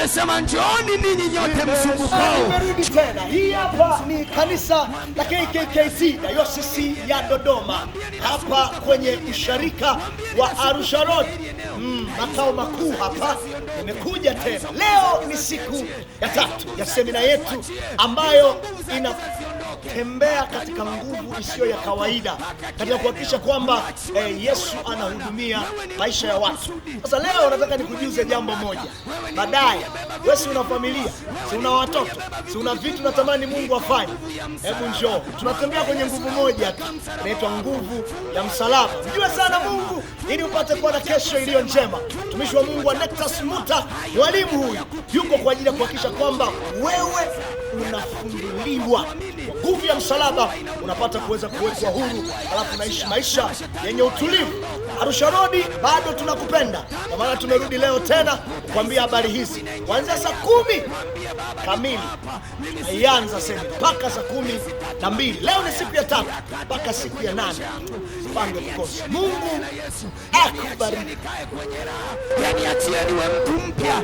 amesema njooni ninyi nyote msumbukao. Nimerudi tena. Hii hapa ni kanisa la KKKT Dayosisi ya Dodoma, hapa kwenye usharika wa Arusha Road, makao makuu hapa. Nimekuja tena. Leo ni siku ya 3 ya semina yetu ambayo inatembea katika nguvu isiyo ya kawaida katika kuhakikisha kwamba Yesu anahudumia maisha ya watu. Sasa leo nataka nikujuze jambo moja. Baadaye wewe si una familia, si una watoto, si una vitu natamani Mungu afanye, hebu njoo. Tunatembea kwenye nguvu moja tu, inaitwa nguvu ya msalaba. Mjue sana Mungu ili upate kuwa na kesho iliyo njema. Mtumishi wa Mungu Anectus Muta, mwalimu huyu, yuko kwa ajili ya kuhakikisha kwamba wewe unafunguliwa. Nguvu ya msalaba unapata kuweza kuwekwa huru, alafu unaishi maisha yenye utulivu. Arusha Road bado tunakupenda. Kwa maana tumerudi leo tena kukwambia habari hizi. Kuanzia saa 10 kamili ianza sema mpaka saa 12. Leo ni siku ya 3 mpaka siku ya 8. Sipange kukosa. Mungu akubariki. Yani atieni mtu mpya.